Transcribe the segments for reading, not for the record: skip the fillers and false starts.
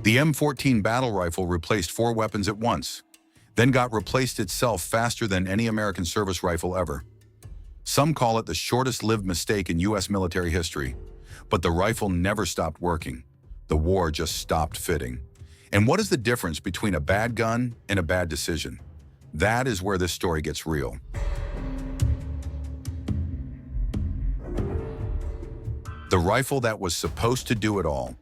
The M14 battle rifle replaced 4 weapons at once, then got replaced itself faster than any American service rifle ever. Some call it the shortest-lived mistake in U.S. military history, but the rifle never stopped working. The war just stopped fitting. And what is the difference between a bad gun and a bad decision? That is where this story gets real. The rifle that was supposed to do it all,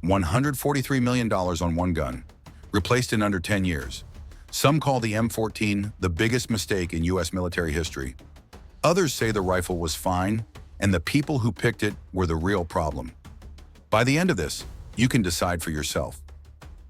$143 million on one gun, replaced in under 10 years. Some call the M14 the biggest mistake in U.S. military history. Others say the rifle was fine, and the people who picked it were the real problem. By the end of this, you can decide for yourself.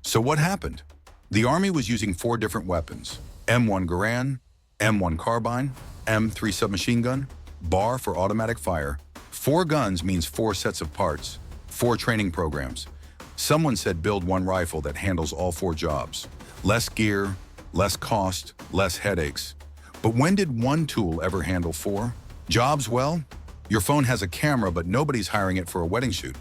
So what happened? The Army was using 4 different weapons: M1 Garand, M1 Carbine, M3 submachine gun, bar for automatic fire. 4 guns means 4 sets of parts, 4 training programs. Someone said build one rifle that handles all 4 jobs. Less gear, less cost, less headaches. But when did one tool ever handle 4 jobs? Well, your phone has a camera, but nobody's hiring it for a wedding shoot.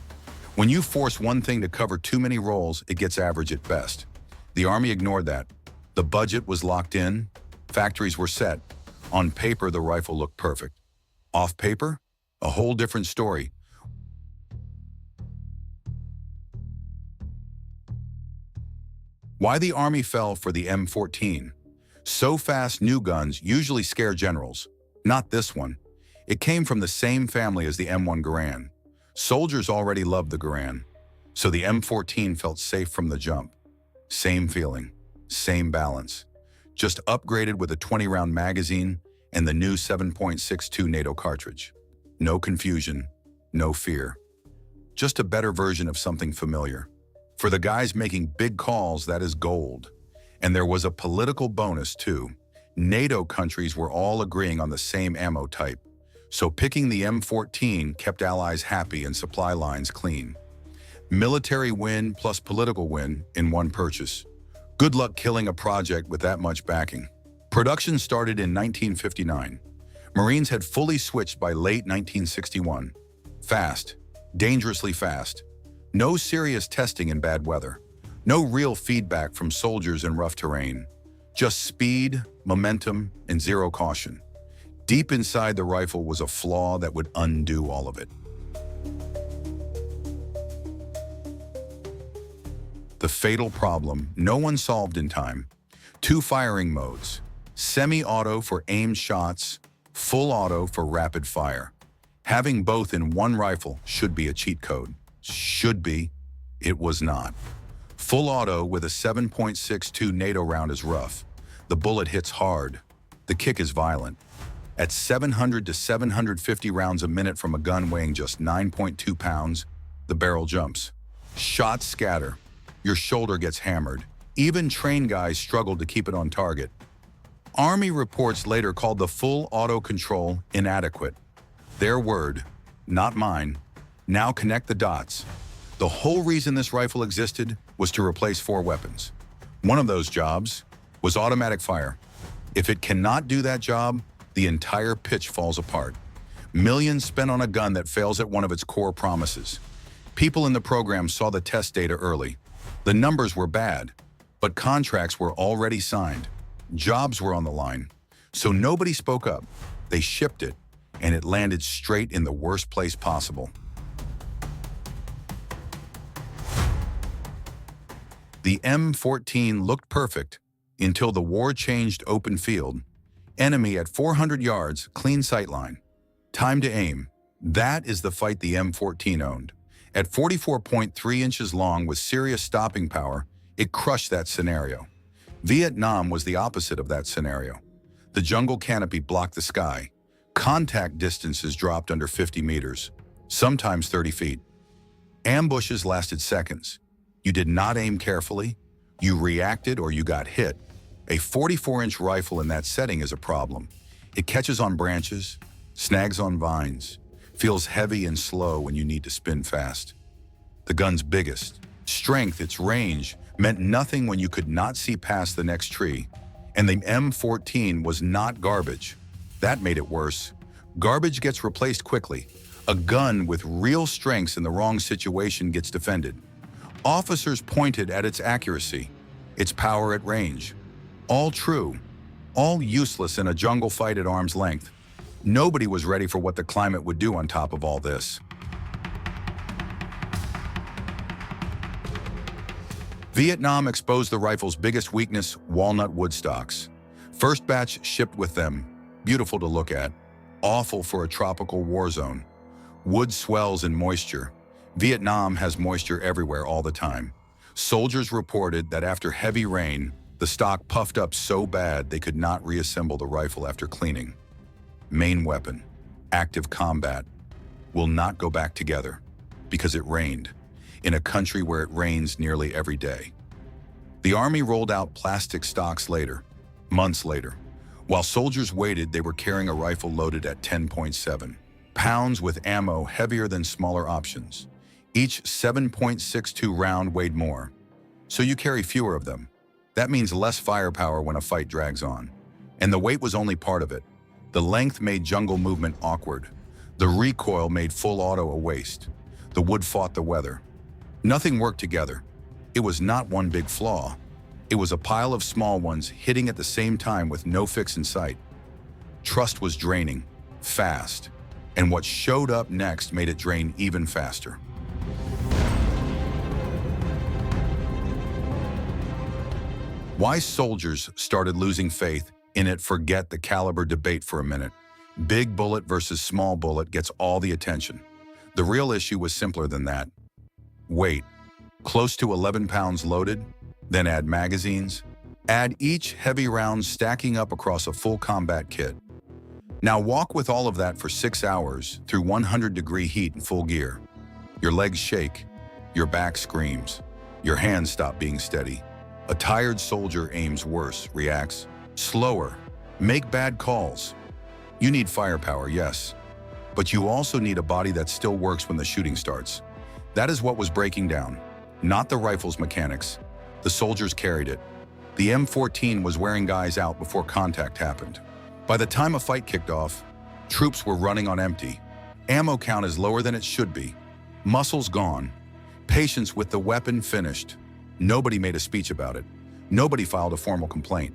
When you force one thing to cover too many roles, it gets average at best. The Army ignored that. The budget was locked in, factories were set. On paper, the rifle looked perfect. Off paper, a whole different story. Why the Army fell for the M14. So fast new guns usually scare generals. Not this one. It came from the same family as the M1 Garand. Soldiers already loved the Garand, so the M14 felt safe from the jump. Same feeling, same balance. Just upgraded with a 20-round magazine and the new 7.62 NATO cartridge. No confusion, no fear. Just a better version of something familiar. For the guys making big calls, that is gold. And there was a political bonus too. NATO countries were all agreeing on the same ammo type. So picking the M14 kept allies happy and supply lines clean. Military win plus political win in one purchase. Good luck killing a project with that much backing. Production started in 1959. Marines had fully switched by late 1961. Fast, dangerously fast. No serious testing in bad weather. No real feedback from soldiers in rough terrain. Just speed, momentum, and zero caution. Deep inside the rifle was a flaw that would undo all of it. The fatal problem no one solved in time. 2 firing modes. Semi-auto for aimed shots, full auto for rapid fire. Having both in one rifle should be a cheat code. Should be. It was not. Full auto with a 7.62 NATO round is rough. The bullet hits hard. The kick is violent. At 700 to 750 rounds a minute from a gun weighing just 9.2 pounds, the barrel jumps. Shots scatter. Your shoulder gets hammered. Even trained guys struggled to keep it on target. Army reports later called the full auto control inadequate. Their word, not mine. Now connect the dots. The whole reason this rifle existed was to replace 4 weapons. One of those jobs was automatic fire. If it cannot do that job, the entire pitch falls apart. Millions spent on a gun that fails at one of its core promises. People in the program saw the test data early. The numbers were bad, but contracts were already signed. Jobs were on the line. So nobody spoke up. They shipped it, and it landed straight in the worst place possible. The M14 looked perfect until the war changed open field. Enemy at 400 yards, clean sightline. Time to aim. That is the fight the M14 owned. At 44.3 inches long with serious stopping power, it crushed that scenario. Vietnam was the opposite of that scenario. The jungle canopy blocked the sky. Contact distances dropped under 50 meters, sometimes 30 feet. Ambushes lasted seconds. You did not aim carefully. You reacted or you got hit. A 44-inch rifle in that setting is a problem. It catches on branches, snags on vines, feels heavy and slow when you need to spin fast. The gun's biggest strength, its range, meant nothing when you could not see past the next tree. And the M14 was not garbage. That made it worse. Garbage gets replaced quickly. A gun with real strengths in the wrong situation gets defended. Officers pointed at its accuracy, its power at range. All true, all useless in a jungle fight at arm's length. Nobody was ready for what the climate would do on top of all this. Vietnam exposed the rifle's biggest weakness, walnut wood stocks. First batch shipped with them, beautiful to look at, awful for a tropical war zone. Wood swells in moisture. Vietnam has moisture everywhere all the time. Soldiers reported that after heavy rain, the stock puffed up so bad they could not reassemble the rifle after cleaning. Main weapon, active combat, will not go back together because it rained, in a country where it rains nearly every day. The Army rolled out plastic stocks later, months later. While soldiers waited, they were carrying a rifle loaded at 10.7 pounds with ammo heavier than smaller options. Each 7.62 round weighed more, so you carry fewer of them. That means less firepower when a fight drags on. And the weight was only part of it. The length made jungle movement awkward. The recoil made full auto a waste. The wood fought the weather. Nothing worked together. It was not one big flaw. It was a pile of small ones hitting at the same time with no fix in sight. Trust was draining, fast, and what showed up next made it drain even faster. Why soldiers started losing faith in it. Forget the caliber debate for a minute. Big bullet versus small bullet gets all the attention. The real issue was simpler than that. Weight, close to 11 pounds loaded, then add magazines, add each heavy round stacking up across a full combat kit. Now walk with all of that for 6 hours through 100-degree heat in full gear. Your legs shake, your back screams, your hands stop being steady. A tired soldier aims worse, reacts slower, make bad calls. You need firepower, yes, but you also need a body that still works when the shooting starts. That is what was breaking down, not the rifle's mechanics. The soldiers carried it. The M14 was wearing guys out before contact happened. By the time a fight kicked off, troops were running on empty. Ammo count is lower than it should be. Muscles gone. Patience with the weapon finished. Nobody made a speech about it. Nobody filed a formal complaint.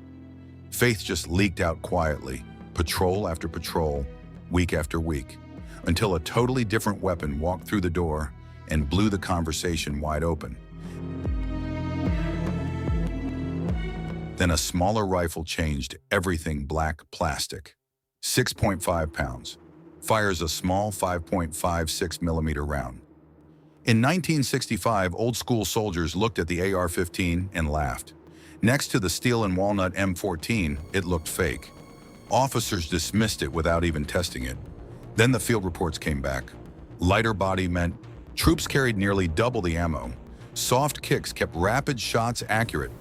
Faith just leaked out quietly, patrol after patrol, week after week, until a totally different weapon walked through the door and blew the conversation wide open. Then a smaller rifle changed everything. Black plastic. 6.5 pounds. Fires a small 5.56 millimeter round. In 1965, old-school soldiers looked at the AR-15 and laughed. Next to the steel and walnut M14, it looked fake. Officers dismissed it without even testing it. Then the field reports came back. Lighter body meant troops carried nearly double the ammo. Soft kicks kept rapid shots accurate.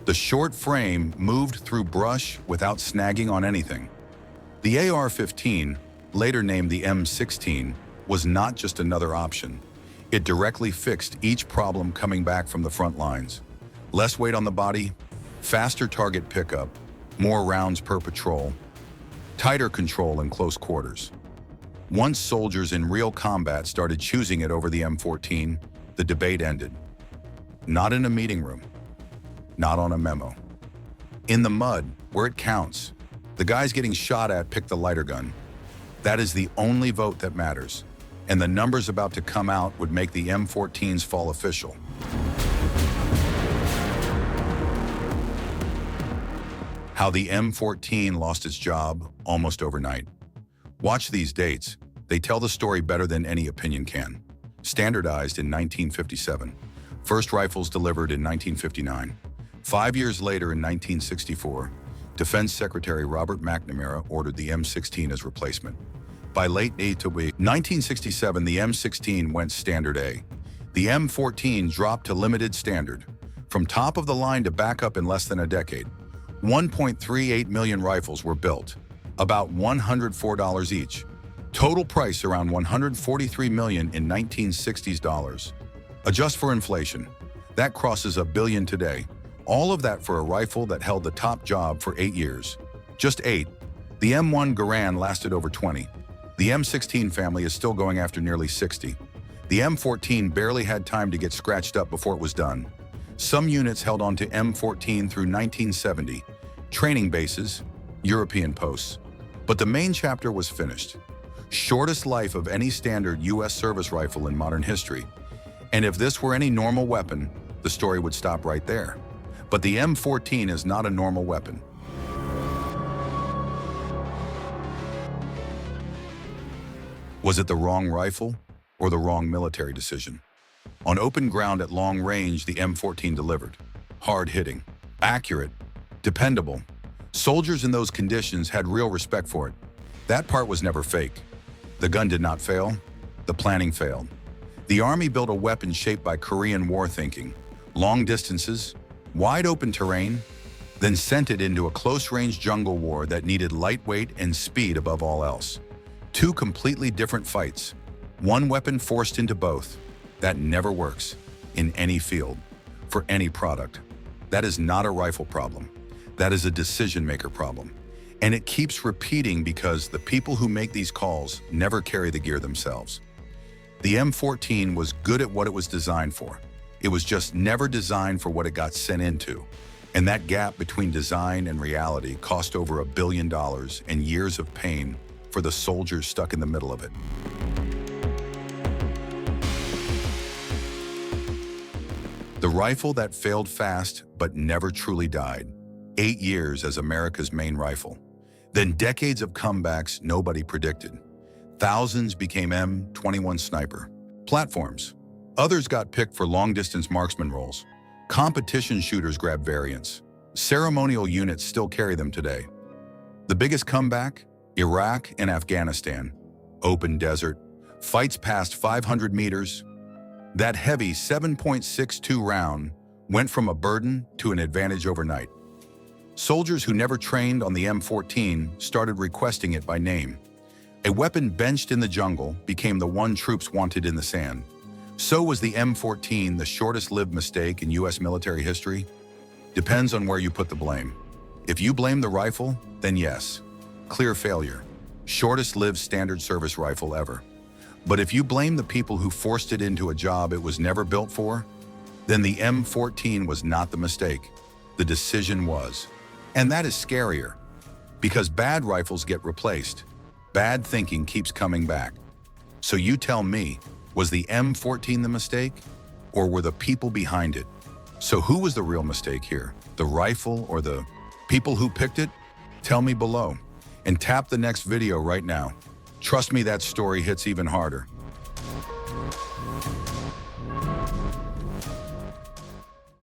The short frame moved through brush without snagging on anything. The AR-15, later named the M16, was not just another option. It directly fixed each problem coming back from the front lines. Less weight on the body, faster target pickup, more rounds per patrol, tighter control in close quarters. Once soldiers in real combat started choosing it over the M14, the debate ended. Not in a meeting room, not on a memo. In the mud, where it counts, the guys getting shot at pick the lighter gun. That is the only vote that matters, and the numbers about to come out would make the M14's fall official. How the M14 lost its job almost overnight. Watch these dates. They tell the story better than any opinion can. Standardized in 1957. First rifles delivered in 1959. 5 years later, in 1964, Defense Secretary Robert McNamara ordered the M16 as replacement. By late 1967, the M16 went Standard A. The M14 dropped to limited standard. From top of the line to backup in less than a decade, 1.38 million rifles were built, about $104 each. Total price around $143 million in 1960s dollars. Adjust for inflation. That crosses $1 billion today. All of that for a rifle that held the top job for 8 years. Just 8. The M1 Garand lasted over 20. The M16 family is still going after nearly 60. The M14 barely had time to get scratched up before it was done. Some units held on to M14 through 1970, training bases, European posts. But the main chapter was finished. Shortest life of any standard U.S. service rifle in modern history. And if this were any normal weapon, the story would stop right there. But the M14 is not a normal weapon. Was it the wrong rifle or the wrong military decision? On open ground at long range, the M14 delivered. Hard-hitting, accurate, dependable. Soldiers in those conditions had real respect for it. That part was never fake. The gun did not fail. The planning failed. The Army built a weapon shaped by Korean War thinking. Long distances, wide open terrain, then sent it into a close-range jungle war that needed lightweight and speed above all else. Two completely different fights. One weapon forced into both. That never works in any field, for any product. That is not a rifle problem. That is a decision-maker problem. And it keeps repeating because the people who make these calls never carry the gear themselves. The M14 was good at what it was designed for. It was just never designed for what it got sent into. And that gap between design and reality cost over $1 billion and years of pain for the soldiers stuck in the middle of it. The rifle that failed fast but never truly died. 8 years as America's main rifle. Then decades of comebacks nobody predicted. Thousands became M21 sniper platforms. Others got picked for long-distance marksman roles. Competition shooters grabbed variants. Ceremonial units still carry them today. The biggest comeback? Iraq and Afghanistan. Open desert. Fights past 500 meters. That heavy 7.62 round went from a burden to an advantage overnight. Soldiers who never trained on the M14 started requesting it by name. A weapon benched in the jungle became the one troops wanted in the sand. So was the M14 the shortest-lived mistake in U.S. military history? Depends on where you put the blame. If you blame the rifle, then yes, clear failure. Shortest-lived standard service rifle ever. But if you blame the people who forced it into a job it was never built for, then the M14 was not the mistake. The decision was. And that is scarier, because bad rifles get replaced. Bad thinking keeps coming back. So you tell me, was the M14 the mistake, or were the people behind it? So who was the real mistake here? The rifle or the people who picked it? Tell me below, and tap the next video right now. Trust me, that story hits even harder.